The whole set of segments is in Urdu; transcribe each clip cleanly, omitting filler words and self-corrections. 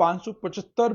575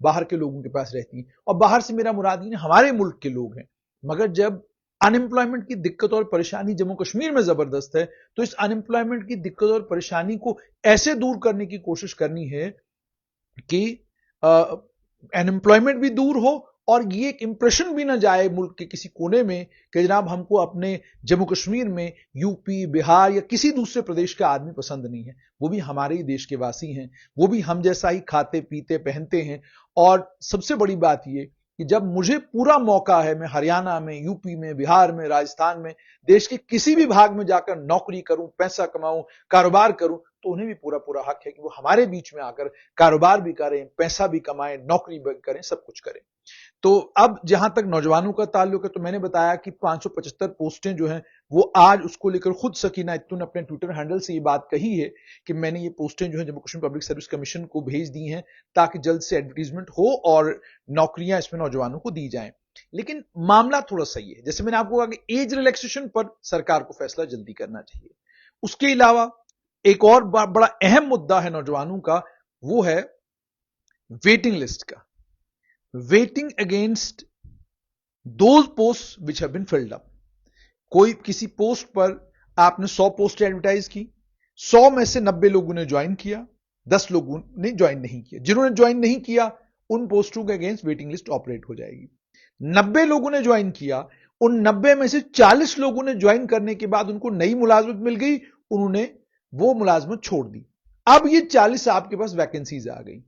باہر کے لوگوں کے پاس رہتی ہیں. اور باہر سے میرا مراد یہ ہمارے ملک کے لوگ ہیں. مگر جب انمپلائمنٹ کی دقت اور پریشانی جموں کشمیر میں زبردست ہے تو اس انمپلائمنٹ کی دقت اور پریشانی کو ایسے دور کرنے کی کوشش کرنی ہے کہ انمپلائمنٹ بھی دور ہو اور یہ ایک امپریشن بھی نہ جائے ملک کے کسی کونے میں کہ جناب ہم کو اپنے جموں کشمیر میں یو پی بہار یا کسی دوسرے پردیش کا آدمی پسند نہیں ہے. وہ بھی ہمارے ہی دیش کے واسی ہیں, وہ بھی ہم جیسا ہی کھاتے پیتے پہنتے ہیں. اور سب سے بڑی بات یہ کہ جب مجھے پورا موقع ہے میں ہریانہ میں, یو پی میں, بہار میں, راجستھان میں, دیش کے کسی بھی بھاگ میں جا کر نوکری کروں, پیسہ کماؤں, کاروبار کروں, تو انہیں بھی پورا حق ہے کہ وہ ہمارے بیچ میں آ کر کاروبار بھی کریں, پیسہ بھی کمائیں, نوکری بھی کریں, سب کچھ کریں. تو اب جہاں تک نوجوانوں کا تعلق ہے تو میں نے بتایا کہ 575 پوسٹیں جو ہیں وہ آج اس کو لے کر خود سکینہ اتو نے اپنے ٹویٹر ہینڈل سے یہ بات کہی ہے کہ میں نے یہ پوسٹیں جو ہیں Jammu Kashmir public service commission کو بھیج دی ہیں تاکہ جلد سے ایڈورٹیزمنٹ ہو اور نوکریاں اس میں نوجوانوں کو دی جائیں. لیکن معاملہ تھوڑا سا یہ ہے, جیسے میں نے آپ کو کہا کہ ایج ریلیکسیشن پر سرکار کو فیصلہ جلدی کرنا چاہیے. اس کے علاوہ ایک اور بڑا اہم مدعا ہے نوجوانوں کا, وہ ہے ویٹنگ لسٹ کا. waiting against those posts which have been filled up. کوئی کسی پوسٹ پر آپ نے 100 پوسٹ ایڈورٹائز کی, 100 میں سے 90 لوگوں نے جوائن کیا, 10 لوگوں نے جوائن نہیں کیا. جنہوں نے جوائن نہیں کیا ان پوسٹوں کے اگینسٹ ویٹنگ لسٹ آپریٹ ہو جائے گی. 90 لوگوں نے جوائن کیا, ان 90 میں سے 40 لوگوں نے جوائن کرنے کے بعد ان کو نئی ملازمت مل گئی, انہوں نے وہ ملازمت چھوڑ دی. اب یہ 40 آپ کے پاس ویکنسیز آ گئی.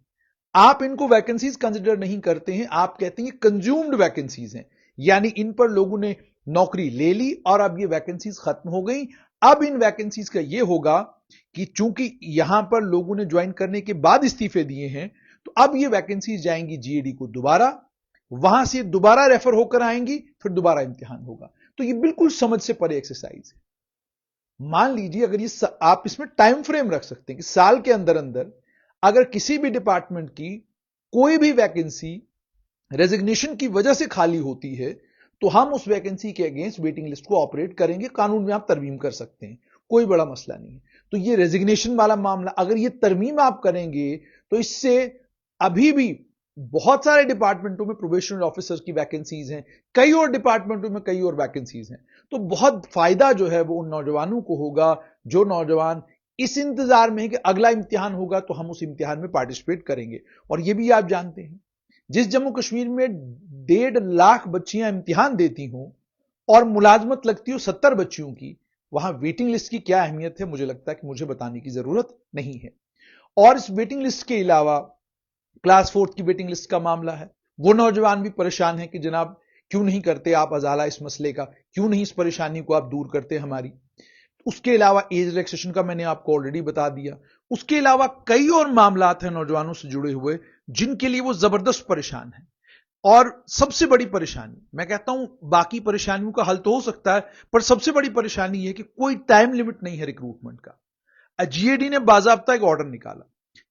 آپ ان کو ویکنسیز کنسیڈر نہیں کرتے ہیں, آپ کہتے ہیں یہ کنزیومڈ ویکنسیز ہیں, یعنی ان پر لوگوں نے نوکری لے لی اور اب یہ ویکنسیز ختم ہو گئی. اب ان ویکنسیز کا یہ ہوگا کہ چونکہ یہاں پر لوگوں نے جوائن کرنے کے بعد استعفے دیے ہیں تو اب یہ ویکنسیز جائیں گی GAD کو دوبارہ, وہاں سے دوبارہ ریفر ہو کر آئیں گی, پھر دوبارہ امتحان ہوگا. تو یہ بالکل سمجھ سے پرے ایکسرسائز ہے. مان لیجیے اگر یہ آپ اس میں ٹائم فریم رکھ سکتے ہیں کہ سال کے اندر اندر اگر کسی بھی ڈپارٹمنٹ کی کوئی بھی ویکنسی ریزگنیشن کی وجہ سے خالی ہوتی ہے تو ہم اس ویکنسی کے اگینسٹ ویٹنگ لسٹ کو آپریٹ کریں گے. قانون میں آپ ترمیم کر سکتے ہیں, کوئی بڑا مسئلہ نہیں ہے. تو یہ ریزگنیشن والا معاملہ اگر یہ ترمیم آپ کریں گے تو اس سے ابھی بھی بہت سارے ڈپارٹمنٹوں میں پروبیشنل آفیسر کی ویکنسیز ہیں, کئی اور ڈپارٹمنٹوں میں کئی اور ویکنسیز ہیں. تو بہت فائدہ جو ہے وہ ان نوجوانوں کو ہوگا جو نوجوان اس انتظار میں ہے کہ اگلا امتحان ہوگا تو ہم اس امتحان میں پارٹیسپیٹ کریں گے. اور یہ بھی آپ جانتے ہیں جس جموں کشمیر میں 1.5 لاکھ بچیاں امتحان دیتی ہوں اور ملازمت لگتی ہو 70 بچیوں کی, وہاں ویٹنگ لسٹ کی کیا اہمیت ہے مجھے لگتا ہے کہ مجھے بتانے کی ضرورت نہیں ہے. اور اس ویٹنگ لسٹ کے علاوہ کلاس 4 کی ویٹنگ لسٹ کا معاملہ ہے. وہ نوجوان بھی پریشان ہیں کہ جناب کیوں نہیں کرتے آپ ازالہ اس مسئلے کا, کیوں نہیں اس پریشانی کو آپ دور کرتے ہماری. اس کے علاوہ ایج ریلیکسیشن کا میں نے آپ کو آلریڈی بتا دیا. اس کے علاوہ کئی اور معاملات ہیں نوجوانوں سے جڑے ہوئے جن کے لیے وہ زبردست پریشان ہیں. اور سب سے بڑی پریشانی, میں کہتا ہوں باقی پریشانیوں کا حل تو ہو سکتا ہے پر سب سے بڑی پریشانی یہ کہ کوئی ٹائم لمٹ نہیں ہے ریکروٹمنٹ کا. GAD نے باضابطہ ایک آرڈر نکالا,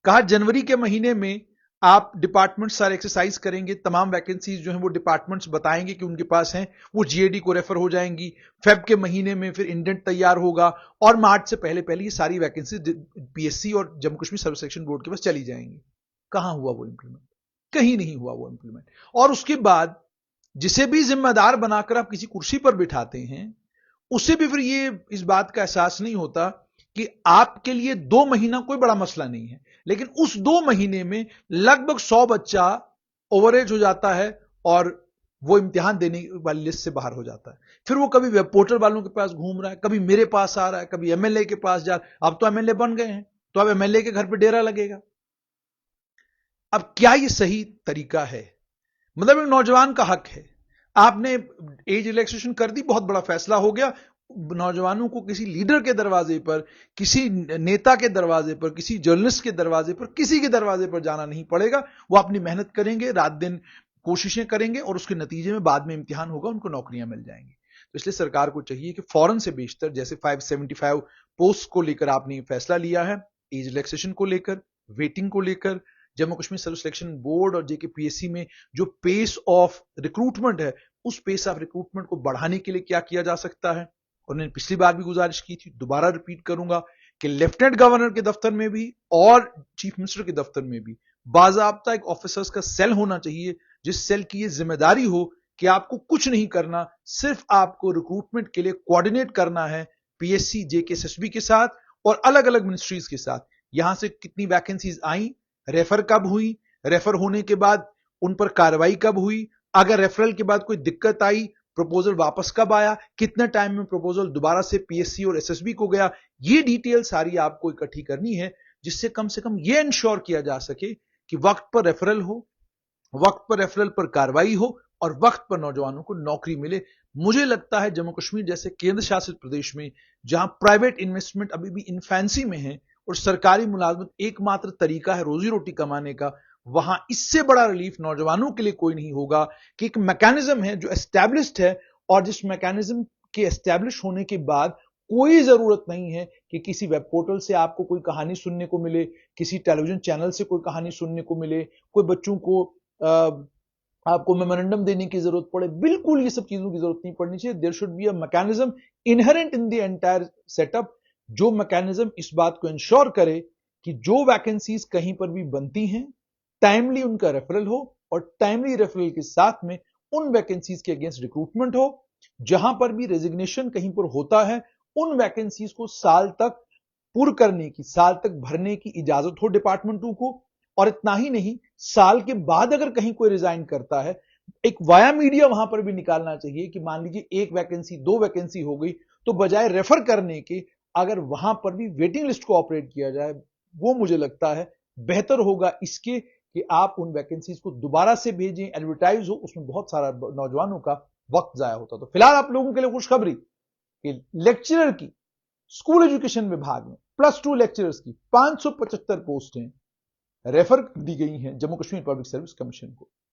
کہا جنوری کے مہینے میں آپ ڈپارٹمنٹ سارے ایکسرسائز کریں گے, تمام ویکنسیز جو ہیں وہ ڈپارٹمنٹس بتائیں گے کہ ان کے پاس ہیں, وہ GAD کو ریفر ہو جائیں گی. فیب کے مہینے میں پھر انڈنٹ تیار ہوگا اور مارچ سے پہلے یہ ساری ویکنسیز PSC اور Jammu Kashmir service selection board کے پاس چلی جائیں گی. کہاں ہوا وہ امپلیمنٹ؟ کہیں نہیں ہوا وہ امپلیمنٹ. اور اس کے بعد جسے بھی ذمہ دار بنا کر آپ کسی کرسی پر بٹھاتے ہیں اسے بھی پھر یہ اس بات کا احساس نہیں ہوتا کہ آپ کے لیے 2 مہینہ کوئی بڑا مسئلہ نہیں ہے, لیکن اس 2 مہینے میں لگ بھگ 100 بچہ اوور ایج ہو جاتا ہے اور وہ امتحان دینے والی لسٹ سے باہر ہو جاتا ہے. پھر وہ کبھی ویب پورٹل والوں کے پاس گھوم رہا ہے, کبھی میرے پاس آ رہا ہے, کبھی MLA کے پاس جا رہا ہے. اب تو MLA بن گئے ہیں تو اب MLA کے گھر پہ ڈیرا لگے گا. اب کیا یہ صحیح طریقہ ہے؟ مطلب ایک نوجوان کا حق ہے, آپ نے ایج ریلیکسیشن کر دی, بہت بڑا فیصلہ ہو گیا. نوجوانوں کو کسی لیڈر کے دروازے پر, کسی نیتا کے دروازے پر, کسی جرنلسٹ کے دروازے پر, کسی کے دروازے پر جانا نہیں پڑے گا. وہ اپنی محنت کریں گے, رات دن کوششیں کریں گے اور اس کے نتیجے میں بعد میں امتحان ہوگا, ان کو نوکریاں مل جائیں گی. تو اس لیے سرکار کو چاہیے کہ فوراً سے بیشتر جیسے 575 پوسٹ کو لے کر آپ نے فیصلہ لیا ہے, ایج ریلیکسیشن کو لے کر, ویٹنگ کو لے کر, Jammu Kashmir service selection board اور JK PSC میں جو پیس آف ریکروٹمنٹ ہے اس پیس آف ریکروٹمنٹ کو بڑھانے کے لیے کیا کیا جا سکتا ہے. اور میں نے پچھلی بار بھی گزارش کی تھی, دوبارہ ریپیٹ کروں گا کہ لیفٹیننٹ گورنر کے دفتر میں بھی اور چیف منسٹر کے دفتر میں بھی باضابطہ ایک آفیسرز کا سیل ہونا چاہیے جس سیل کی یہ ذمہ داری ہو کہ آپ کو کچھ نہیں کرنا، صرف آپ کو ریکروٹمنٹ کے لیے کوارڈینیٹ کرنا ہے پی ایس سی جے کے ایس ایس بی کے ساتھ اور الگ الگ منسٹریز کے ساتھ. یہاں سے کتنی ویکنسیز آئیں، ریفر کب ہوئی، ریفر ہونے کے بعد ان پر کاروائی کب ہوئی، اگر ریفرل کے بعد کوئی دقت آئی پروپوزل واپس کب آیا، کتنے ٹائم میں پروپوزل دوبارہ سے پی ایس سی اور ایس ایس بی کو گیا. یہ ڈیٹیل ساری آپ کو اکٹھی کرنی ہے جس سے کم یہ انشور کیا جا سکے کہ وقت پر ریفرل ہو، وقت پر ریفرل پر کاروائی ہو اور وقت پر نوجوانوں کو نوکری ملے. مجھے لگتا ہے جموں کشمیر جیسے کیندر شاست پردیش میں جہاں پرائیویٹ انویسٹمنٹ ابھی بھی انفینسی میں ہے اور سرکاری ملازمت ایک ماتر طریقہ ہے روزی روٹی کمانے کا، وہاں اس سے بڑا ریلیف نوجوانوں کے لیے کوئی نہیں ہوگا کہ ایک میکانزم ہے جو اسٹیبلشڈ ہے اور جس میکانزم کے اسٹیبلش ہونے کے بعد کوئی ضرورت نہیں ہے کہ کسی ویب پورٹل سے آپ کو کوئی کہانی سننے کو ملے، کسی ٹیلی ویژن چینل سے کوئی کہانی سننے کو ملے، کوئی بچوں کو آپ کو میمورنڈم دینے کی ضرورت پڑے. بالکل یہ سب چیزوں کی ضرورت نہیں پڑنی چاہیے. There should be a mechanism inherent in the entire set up, جو میکانزم اس بات کو انشور کرے کہ جو ویکنسیز کہیں پر بھی بنتی ہیں ٹائملی ان کا ریفرل ہو اور ٹائملی ریفرل کے ساتھ میں ان ویکنسیز کے اگینسٹ ریکروٹمنٹ ہو. جہاں پر بھی ریزگنیشن کہیں پر ہوتا ہے ان ویکنسیز کو سال تک پور کرنے کی، سال تک بھرنے کی اجازت ہو ڈپارٹمنٹوں کو. اور اتنا ہی نہیں، سال کے بعد اگر کہیں کوئی ریزائن کرتا ہے ایک وایا میڈیا وہاں پر بھی نکالنا چاہیے کہ مان لیجیے ایک ویکنسی 2 ویکنسی ہو گئی تو بجائے ریفر کرنے کے اگر وہاں پر بھی ویٹنگ لسٹ کو آپریٹ کیا جائے، وہ مجھے لگتا ہے بہتر ہوگا اس کے کہ آپ ان ویکنسیز کو دوبارہ سے بھیجیں، ایڈورٹائز ہو، اس میں بہت سارا نوجوانوں کا وقت ضائع ہوتا. تو فی الحال آپ لوگوں کے لیے خوشخبری کہ لیکچرر کی اسکول ایجوکیشن وبھاگ میں +2 لیکچررز کی 575 پوسٹیں ریفر دی گئی ہیں Jammu Kashmir public service commission کو.